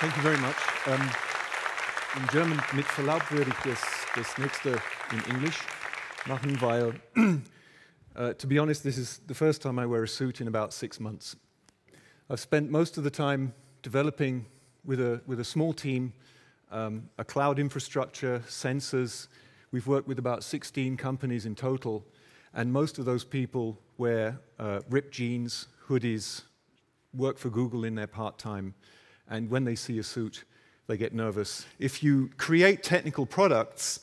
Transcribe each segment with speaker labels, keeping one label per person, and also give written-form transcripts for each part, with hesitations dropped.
Speaker 1: Thank you very much. In German, mit Verlaub würde ich das nächste in English machen, weil, to be honest, this is the first time I wear a suit in about 6 months. I've spent most of the time developing with a small team a cloud infrastructure, sensors. We've worked with about 16 companies in total, and most of those people wear ripped jeans, hoodies, work for Google in their part-time, and when they see a suit, they get nervous. If you create technical products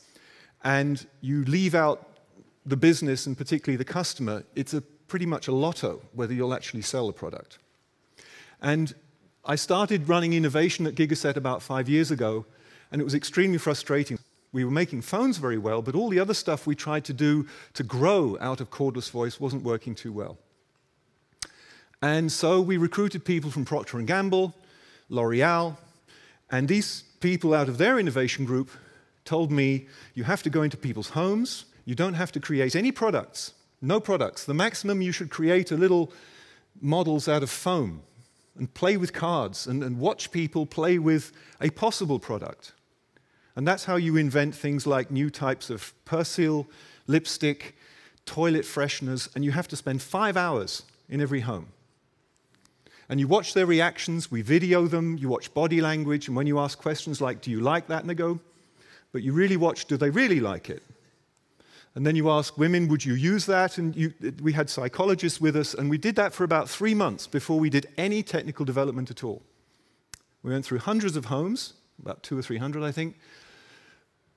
Speaker 1: and you leave out the business and particularly the customer, it's pretty much a lotto whether you'll actually sell a product. And I started running innovation at Gigaset about 5 years ago, and it was extremely frustrating. We were making phones very well, but all the other stuff we tried to do to grow out of cordless voice wasn't working too well. And so we recruited people from Procter & Gamble, L'Oreal, and these people out of their innovation group told me, you have to go into people's homes, you don't have to create any products, no products. The maximum you should create are little models out of foam and play with cards and watch people play with a possible product. And that's how you invent things like new types of Persil, lipstick, toilet fresheners, and you have to spend 5 hours in every home. And you watch their reactions, we video them, you watch body language, and when you ask questions like, do you like that? And they go, but you really watch, do they really like it? And then you ask women, would you use that? And we had psychologists with us, and we did that for about 3 months before we did any technical development at all. We went through hundreds of homes, about 200 or 300, I think,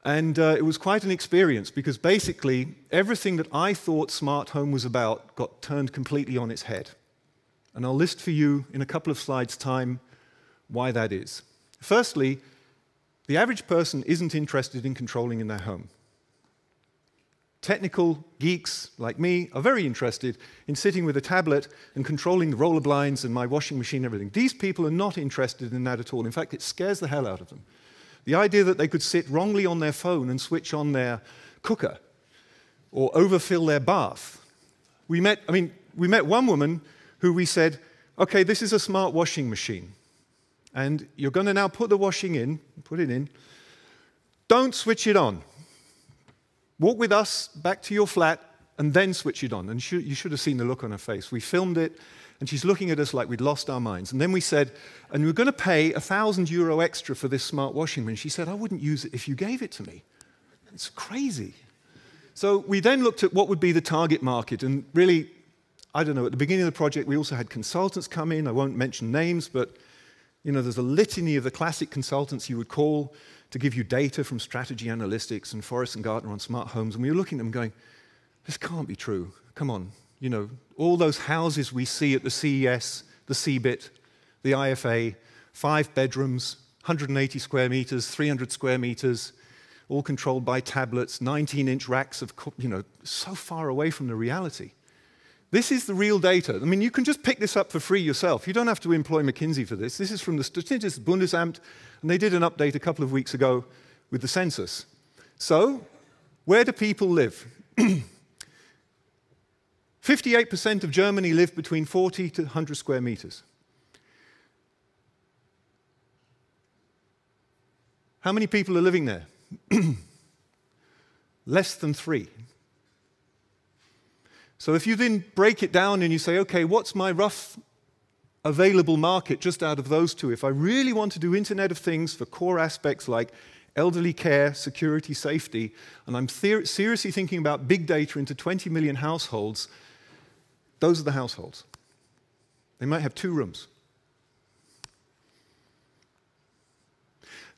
Speaker 1: and it was quite an experience because basically everything that I thought smart home was about got turned completely on its head. And I'll list for you in a couple of slides' time why that is. Firstly, the average person isn't interested in controlling in their home. Technical geeks like me are very interested in sitting with a tablet and controlling the roller blinds and my washing machine and everything. These people are not interested in that at all. In fact, it scares the hell out of them. The idea that they could sit wrongly on their phone and switch on their cooker or overfill their bath. We met one woman who we said, okay, this is a smart washing machine, and you're going to now put it in, don't switch it on. Walk with us back to your flat, and then switch it on. And you should have seen the look on her face. We filmed it, and she's looking at us like we'd lost our minds. And then we said, and we're going to pay €1,000 extra for this smart washing machine. She said, I wouldn't use it if you gave it to me. It's crazy. So we then looked at what would be the target market, and really, I don't know, at the beginning of the project, we also had consultants come in. I won't mention names, but there's a litany of the classic consultants you would call to give you data from Strategy Analytics and Forrest and Gartner on smart homes. And we were looking at them going, this can't be true. Come on. All those houses we see at the CES, the CeBIT, the IFA, 5 bedrooms, 180 square meters, 300 square meters, all controlled by tablets, 19-inch racks of, so far away from the reality. This is the real data. I mean, you can just pick this up for free yourself. You don't have to employ McKinsey for this. This is from the Statistisches Bundesamt, and they did an update a couple of weeks ago with the census. So, where do people live? 58% of Germany live between 40 to 100 square meters. How many people are living there? Less than 3. So if you then break it down and you say, okay, what's my rough available market just out of those two? If I really want to do Internet of Things for core aspects like elderly care, security, safety, and I'm seriously thinking about big data into 20 million households, those are the households. They might have 2 rooms.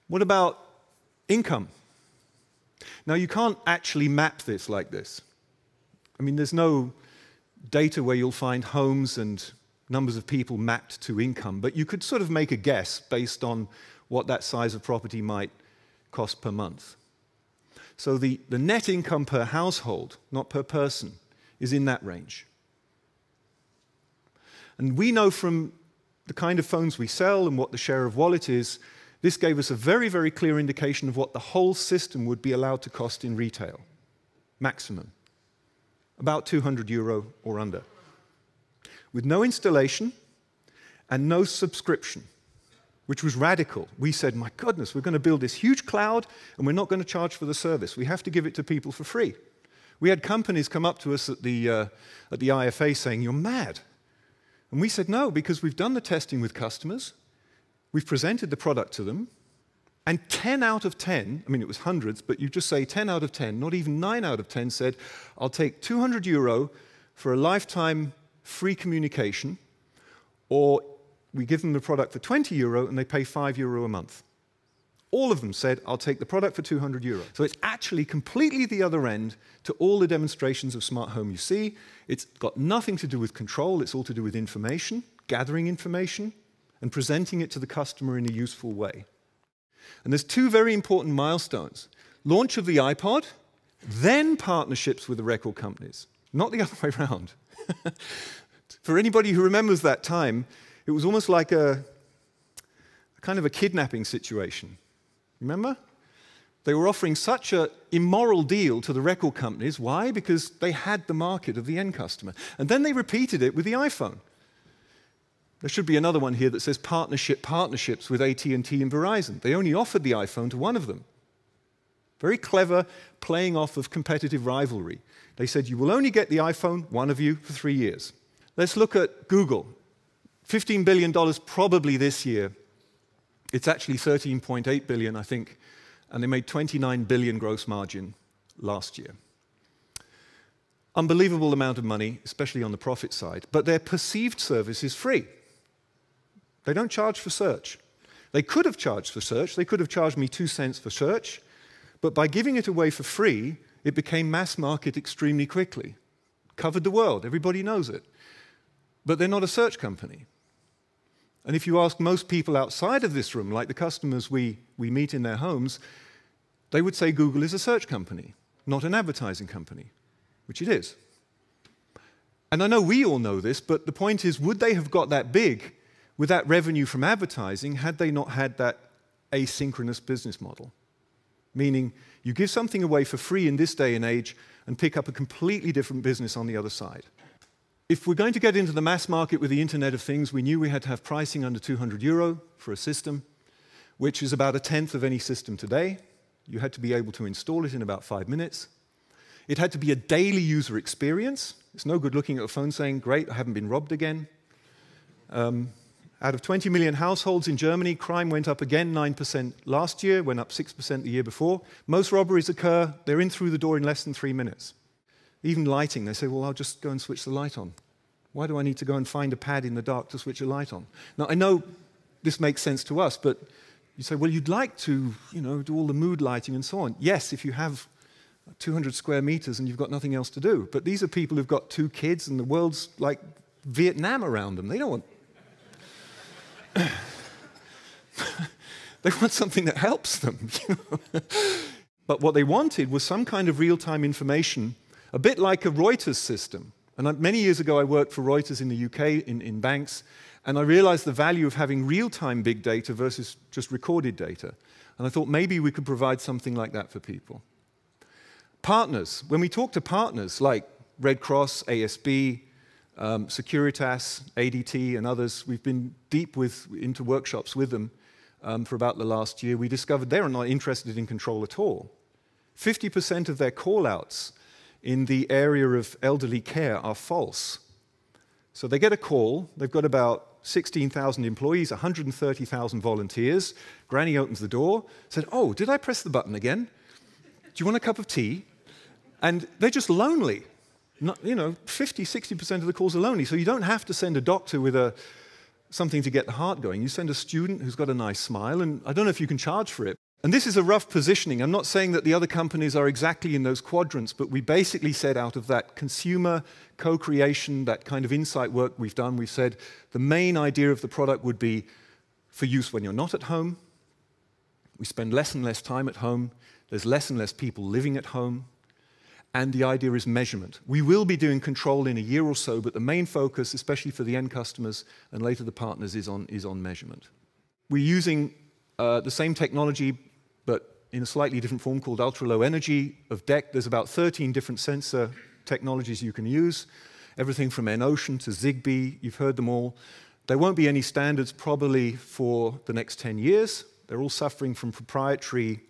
Speaker 1: What about income? Now, you can't actually map this like this. I mean, there's no data where you'll find homes and numbers of people mapped to income, but you could sort of make a guess based on what that size of property might cost per month. So the net income per household, not per person, is in that range. And we know from the kind of phones we sell and what the share of wallet is, this gave us a very, very clear indication of what the whole system would be allowed to cost in retail, maximum. About €200 or under, with no installation and no subscription. which was radical. We said, my goodness, we're going to build this huge cloud, and we're not going to charge for the service. We have to give it to people for free. We had companies come up to us at the IFA saying, you're mad. And we said, no, because we've done the testing with customers, we've presented the product to them, and 10 out of 10, I mean, it was hundreds, but you just say 10 out of 10, not even 9 out of 10 said, I'll take €200 for a lifetime free communication, or we give them the product for €20 and they pay €5 a month. All of them said, I'll take the product for €200. So it's actually completely the other end to all the demonstrations of smart home you see. It's got nothing to do with control, it's all to do with information, gathering information, and presenting it to the customer in a useful way. And there's two very important milestones. Launch of the iPod, then partnerships with the record companies. Not the other way around. For anybody who remembers that time, it was almost like a kind of a kidnapping situation. Remember? They were offering such an immoral deal to the record companies. Why? Because they had the market of the end customer. And then they repeated it with the iPhone. There should be another one here that says partnerships with AT&T and Verizon. They only offered the iPhone to one of them. Very clever playing off of competitive rivalry. They said, you will only get the iPhone, one of you, for 3 years. Let's look at Google. $15 billion probably this year. It's actually $13.8 billion, I think, and they made $29 billion gross margin last year. Unbelievable amount of money, especially on the profit side, but their perceived service is free. They don't charge for search. They could have charged for search. They could have charged me 2 cents for search, but by giving it away for free, it became mass market extremely quickly. Covered the world. Everybody knows it. But they're not a search company. And if you ask most people outside of this room, like the customers we meet in their homes, they would say Google is a search company, not an advertising company, which it is. And I know we all know this, but the point is, would they have got that big with that revenue from advertising had they not had that asynchronous business model? Meaning, you give something away for free in this day and age and pick up a completely different business on the other side. If we're going to get into the mass market with the Internet of Things, we knew we had to have pricing under €200 for a system, which is about 1/10 of any system today. You had to be able to install it in about 5 minutes. It had to be a daily user experience. It's no good looking at a phone saying, great, I haven't been robbed again. Out of 20 million households in Germany, crime went up again 9% last year, went up 6% the year before. Most robberies occur, they're in through the door in less than 3 minutes. Even lighting, they say, well, I'll just go and switch the light on. Why do I need to go and find a pad in the dark to switch a light on? Now, I know this makes sense to us, but you say, well, you'd like to, do all the mood lighting and so on. Yes, if you have 200 square meters and you've got nothing else to do. But these are people who've got 2 kids and the world's like Vietnam around them. They don't want... They want something that helps them. But what they wanted was some kind of real-time information, a bit like a Reuters system. And many years ago, I worked for Reuters in the UK, in banks, and I realized the value of having real-time big data versus just recorded data. And I thought maybe we could provide something like that for people. Partners. When we talk to partners like Red Cross, ASB, Securitas, ADT, and others, we've been deep into workshops with them for about the last year. We discovered they're not interested in control at all. 50% of their call-outs in the area of elderly care are false. So they get a call, they've got about 16,000 employees, 130,000 volunteers. Granny opens the door, said, oh, did I press the button again? Do you want a cup of tea? And they're just lonely. 50, 60% of the calls are lonely. So you don't have to send a doctor with something to get the heart going. You send a student who's got a nice smile, and I don't know if you can charge for it. And this is a rough positioning. I'm not saying that the other companies are exactly in those quadrants, but we basically said out of that consumer co-creation, that kind of insight work we've done, we've said the main idea of the product would be for use when you're not at home. We spend less and less time at home. There's less and less people living at home. And the idea is measurement. We will be doing control in a year or so, but the main focus, especially for the end customers and later the partners, is on measurement. We're using the same technology, but in a slightly different form called ultra-low energy of DEC. There's about 13 different sensor technologies you can use, everything from N-Ocean to Zigbee. You've heard them all. There won't be any standards probably for the next 10 years. They're all suffering from proprietary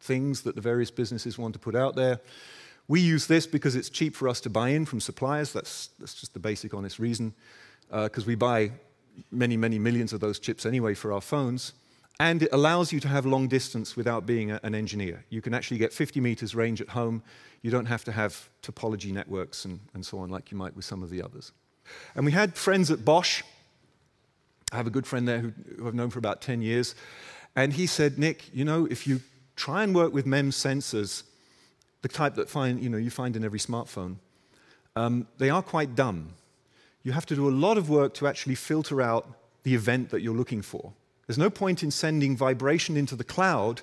Speaker 1: things that the various businesses want to put out there. We use this because it's cheap for us to buy in from suppliers. That's just the basic, honest reason, because we buy many, many millions of those chips anyway for our phones. And it allows you to have long distance without being an engineer. You can actually get 50 meters range at home. You don't have to have topology networks and so on like you might with some of the others. And we had friends at Bosch. I have a good friend there who I've known for about 10 years. And he said, Nick, you know, if you try and work with MEMS sensors, the type that you find in every smartphone, they are quite dumb. You have to do a lot of work to actually filter out the event that you're looking for. There's no point in sending vibration into the cloud.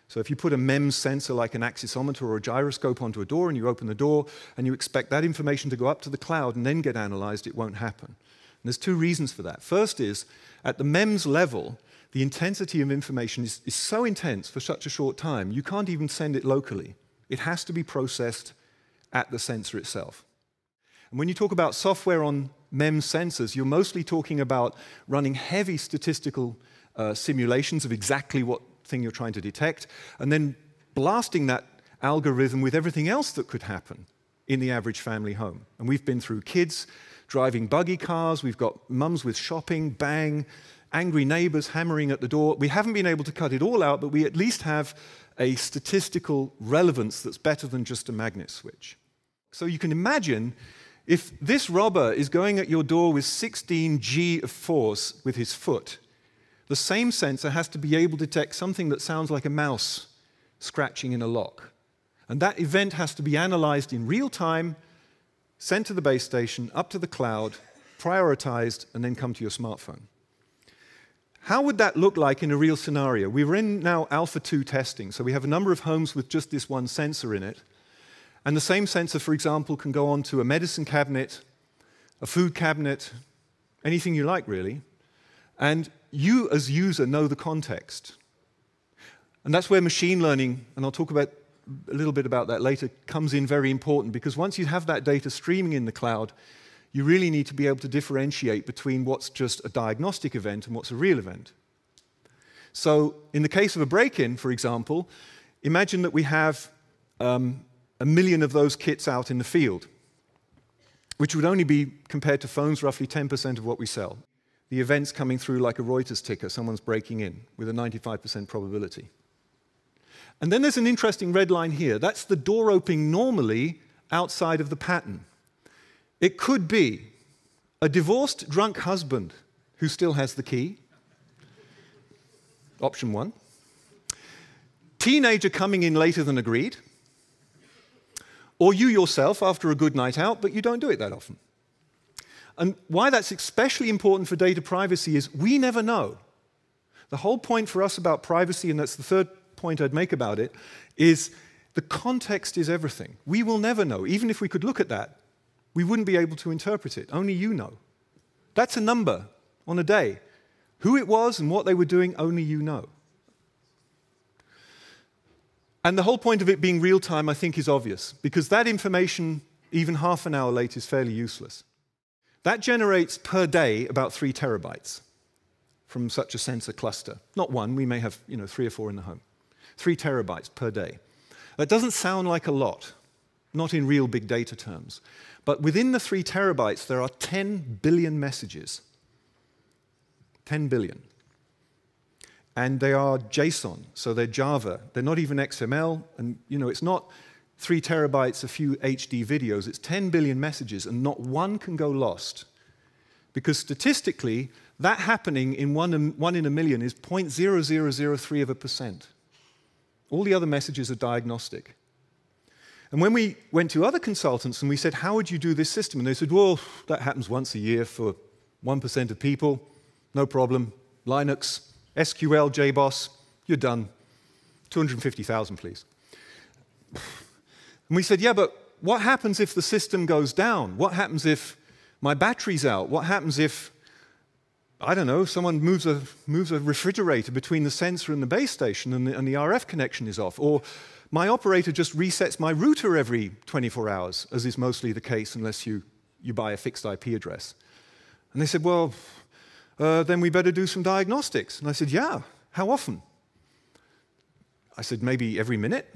Speaker 1: So if you put a MEMS sensor like an accelerometer or a gyroscope onto a door and you open the door and you expect that information to go up to the cloud and then get analyzed, it won't happen. And there's two reasons for that. First is, at the MEMS level, the intensity of information is so intense for such a short time, you can't even send it locally. It has to be processed at the sensor itself. And when you talk about software on MEMS sensors, you're mostly talking about running heavy statistical simulations of exactly what thing you're trying to detect, and then blasting that algorithm with everything else that could happen in the average family home. And we've been through kids driving buggy cars, we've got mums with shopping, bang, angry neighbors hammering at the door. We haven't been able to cut it all out, but we at least have a statistical relevance that's better than just a magnet switch. So you can imagine if this robber is going at your door with 16 G of force with his foot, the same sensor has to be able to detect something that sounds like a mouse scratching in a lock. And that event has to be analyzed in real time, sent to the base station, up to the cloud, prioritized, and then come to your smartphone. How would that look like in a real scenario? We're in now Alpha 2 testing, so we have a number of homes with just this one sensor in it. And the same sensor, for example, can go onto a medicine cabinet, a food cabinet, anything you like, really. And you, as user, know the context. And that's where machine learning, and I'll talk about a little bit about that later, comes in very important, because once you have that data streaming in the cloud, you really need to be able to differentiate between what's just a diagnostic event and what's a real event. So in the case of a break-in, for example, imagine that we have 1 million of those kits out in the field, which would only be, compared to phones, roughly 10% of what we sell. The event's coming through like a Reuters ticker, someone's breaking in with a 95% probability. And then there's an interesting red line here. That's the door opening normally outside of the pattern. It could be a divorced drunk husband who still has the key. Option 1. Teenager coming in later than agreed. Or you yourself after a good night out, but you don't do it that often. And why that's especially important for data privacy is we never know. The whole point for us about privacy, and that's the third point I'd make about it, is the context is everything. We will never know. Even if we could look at that, we wouldn't be able to interpret it. Only you know. That's a number on a day. Who it was and what they were doing, only you know. And the whole point of it being real time, I think, is obvious, because that information, even half an hour late, is fairly useless. That generates per day about 3 terabytes from such a sensor cluster. Not one, we may have 3 or 4 in the home. 3 terabytes per day. That doesn't sound like a lot, not in real big data terms. But within the 3 terabytes, there are 10 billion messages. 10 billion. And they are JSON, so they're Java. They're not even XML, and it's not 3 terabytes, a few HD videos. It's 10 billion messages, and not one can go lost. Because statistically, that happening in one in a million is 0.0003%. All the other messages are diagnostic. And when we went to other consultants and we said, how would you do this system? And they said, well, that happens once a year for 1% of people. No problem. Linux, SQL, JBoss, you're done. 250,000, please. And we said, yeah, but what happens if the system goes down? What happens if my battery's out? What happens if, I don't know, someone moves a refrigerator between the sensor and the base station and the RF connection is off? Or my operator just resets my router every 24 hours, as is mostly the case unless you buy a fixed IP address. And they said, well, then we better do some diagnostics. And I said, yeah, how often? I said, maybe every minute,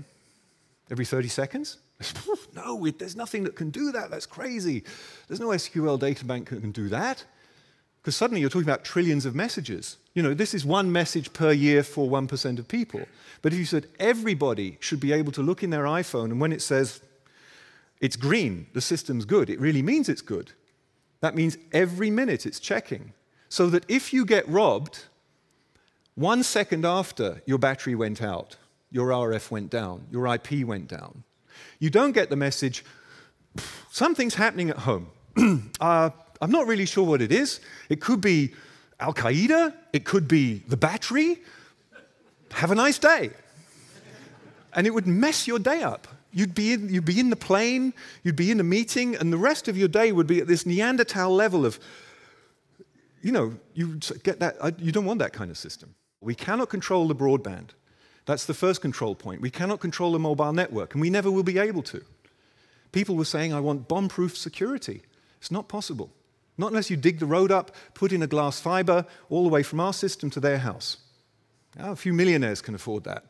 Speaker 1: every 30 seconds. I said, no, there's nothing that can do that. That's crazy. There's no SQL data bank that can do that. Because suddenly you're talking about trillions of messages. You know, this is one message per year for 1% of people. But if you said everybody should be able to look in their iPhone, and when it says it's green, the system's good, it really means it's good. That means every minute it's checking. So that if you get robbed, 1 second after your battery went out, your RF went down, your IP went down, you don't get the message, something's happening at home. I'm not really sure what it is. It could be Al-Qaeda. It could be the battery. Have a nice day. And it would mess your day up. You'd be in the plane, you'd be in a meeting, and the rest of your day would be at this Neanderthal level of, you know, you don't want that kind of system. We cannot control the broadband. That's the first control point. We cannot control the mobile network, and we never will be able to. People were saying, I want bomb-proof security. It's not possible. Not unless you dig the road up, put in a glass fiber, all the way from our system to their house. Now, a few millionaires can afford that.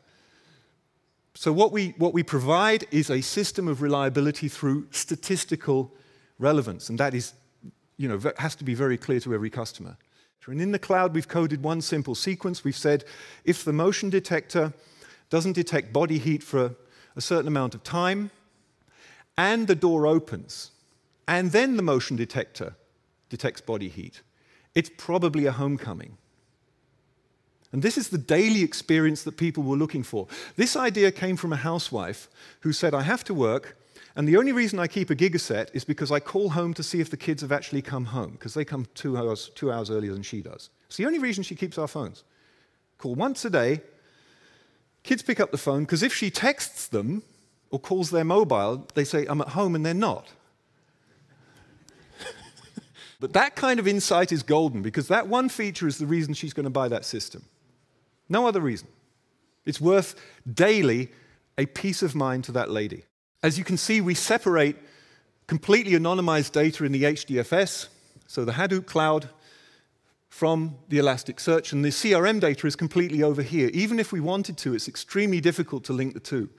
Speaker 1: So what we provide is a system of reliability through statistical relevance, and that is, you know, has to be very clear to every customer. And in the cloud, we've coded one simple sequence. We've said, if the motion detector doesn't detect body heat for a certain amount of time, and the door opens, and then the motion detector detects body heat, it's probably a homecoming. And this is the daily experience that people were looking for. This idea came from a housewife who said, I have to work, and the only reason I keep a gigaset is because I call home to see if the kids have actually come home, because they come 2 hours earlier than she does. It's the only reason she keeps our phones. Call once a day, kids pick up the phone, because if she texts them or calls their mobile, they say, I'm at home, and they're not. But that kind of insight is golden, because that one feature is the reason she's going to buy that system. No other reason. It's worth daily a peace of mind to that lady. As you can see, we separate completely anonymized data in the HDFS, so the Hadoop cloud, from the Elasticsearch, and the CRM data is completely over here. Even if we wanted to, it's extremely difficult to link the two.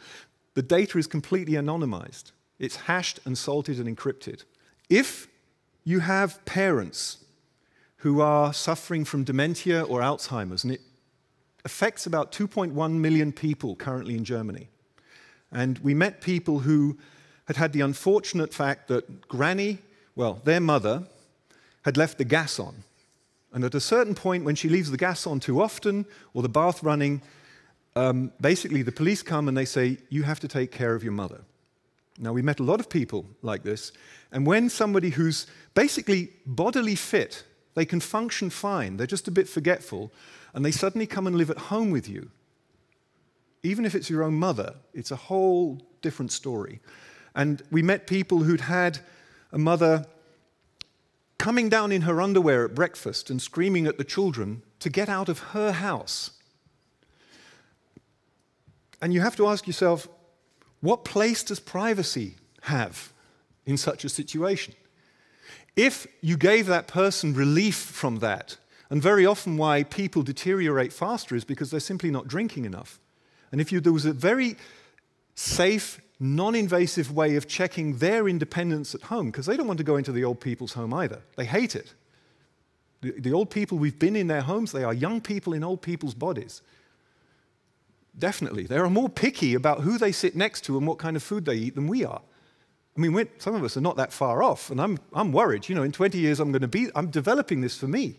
Speaker 1: The data is completely anonymized. It's hashed and salted and encrypted. If you have parents who are suffering from dementia or Alzheimer's, and it affects about 2.1 million people currently in Germany. And we met people who had had the unfortunate fact that granny, well, their mother, had left the gas on. And at a certain point, when she leaves the gas on too often, or the bath running, basically the police come and they say, you have to take care of your mother. Now, we met a lot of people like this, and when somebody who's basically bodily fit, they can function fine, they're just a bit forgetful, and they suddenly come and live at home with you, even if it's your own mother, it's a whole different story. And we met people who'd had a mother coming down in her underwear at breakfast and screaming at the children to get out of her house. And you have to ask yourself, what place does privacy have in such a situation? If you gave that person relief from that, and very often why people deteriorate faster is because they're simply not drinking enough. And if there was a very safe, non-invasive way of checking their independence at home, because they don't want to go into the old people's home either. They hate it. The old people, we've been in their homes, they are young people in old people's bodies. Definitely. They are more picky about who they sit next to and what kind of food they eat than we are. I mean, some of us are not that far off, and I'm worried. You know, in 20 years I'm developing this for me.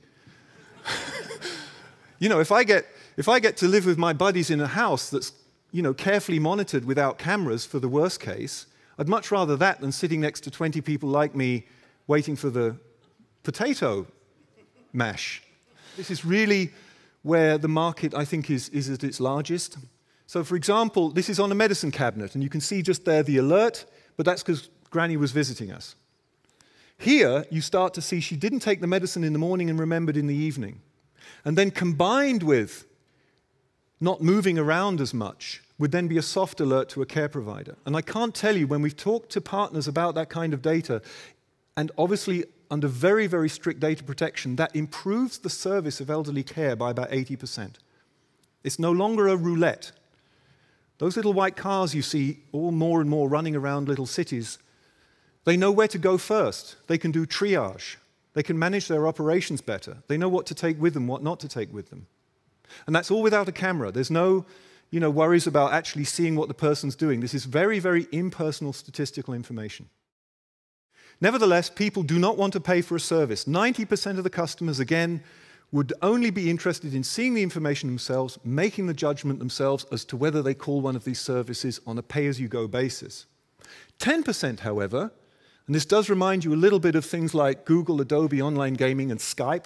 Speaker 1: You know, if I get to live with my buddies in a house that's, you know, carefully monitored without cameras for the worst case, I'd much rather that than sitting next to 20 people like me waiting for the potato mash. This is really where the market, I think, is at its largest. So, for example, this is on a medicine cabinet, and you can see just there the alert, but that's because Granny was visiting us. Here, you start to see she didn't take the medicine in the morning and remembered in the evening. And then combined with not moving around as much would then be a soft alert to a care provider. And I can't tell you, when we've talked to partners about that kind of data, and obviously under very, very strict data protection, that improves the service of elderly care by about 80%. It's no longer a roulette. Those little white cars you see all more and more running around little cities, they know where to go first. They can do triage. They can manage their operations better. They know what to take with them, what not to take with them. And that's all without a camera. There's no worries about actually seeing what the person's doing. This is very, very impersonal statistical information. Nevertheless, people do not want to pay for a service. 90% of the customers, again, would only be interested in seeing the information themselves, making the judgment themselves as to whether they call one of these services on a pay-as-you-go basis. 10%, however, and this does remind you a little bit of things like Google, Adobe, online gaming, and Skype.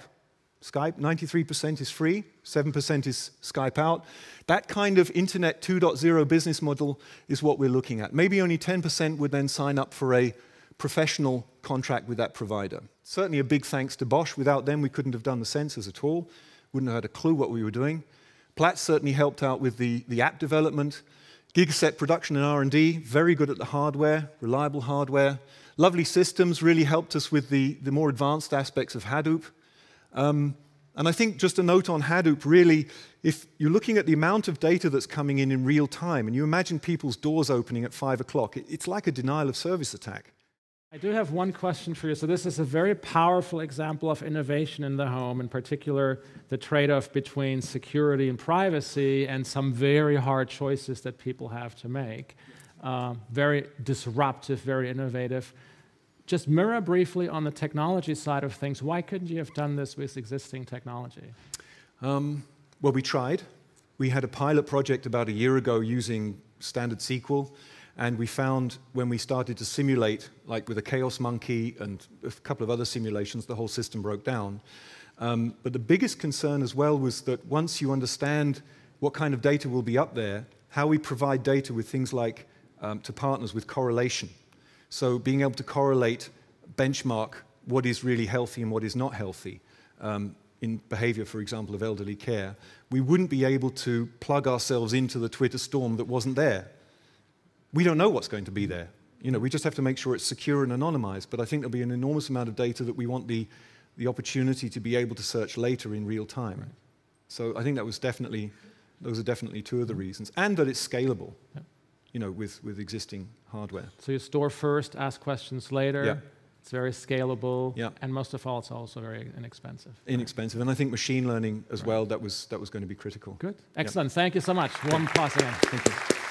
Speaker 1: Skype, 93% is free, 7% is Skype out. That kind of Internet 2.0 business model is what we're looking at. Maybe only 10% would then sign up for a professional contract with that provider. Certainly a big thanks to Bosch. Without them, we couldn't have done the sensors at all. Wouldn't have had a clue what we were doing. Platts certainly helped out with the app development. Gigaset production and R&D, very good at the hardware, reliable hardware. Lovely Systems really helped us with the more advanced aspects of Hadoop. And I think just a note on Hadoop, really, if you're looking at the amount of data that's coming in real time, and you imagine people's doors opening at 5 o'clock, it's like a denial of service attack.
Speaker 2: I do have one question for you. So this is a very powerful example of innovation in the home, in particular the trade-off between security and privacy and some very hard choices that people have to make. Very disruptive, very innovative. Just mirror briefly on the technology side of things. Why couldn't you have done this with existing technology?
Speaker 1: Well, we tried. We had a pilot project about a year ago using standard SQL. And we found when we started to simulate, like with a chaos monkey and a couple of other simulations, the whole system broke down. But the biggest concern as well was that once you understand what kind of data will be up there, how we provide data with things like to partners with correlation. So being able to correlate, benchmark what is really healthy and what is not healthy in behavior, for example, of elderly care, we wouldn't be able to plug ourselves into the Twitter storm that wasn't there. We don't know what's going to be there. We just have to make sure it's secure and anonymized. But I think there'll be an enormous amount of data that we want the opportunity to be able to search later in real time. Right. So I think those are definitely two of the reasons. And that it's scalable, with existing hardware.
Speaker 2: So you store first, ask questions later.
Speaker 1: Yeah.
Speaker 2: It's very scalable.
Speaker 1: Yeah.
Speaker 2: And most of all, it's also very inexpensive.
Speaker 1: Inexpensive. And I think machine learning as well, that was going to be critical.
Speaker 2: Good. Excellent. Thank you so much. Warm applause again.
Speaker 1: Thank you.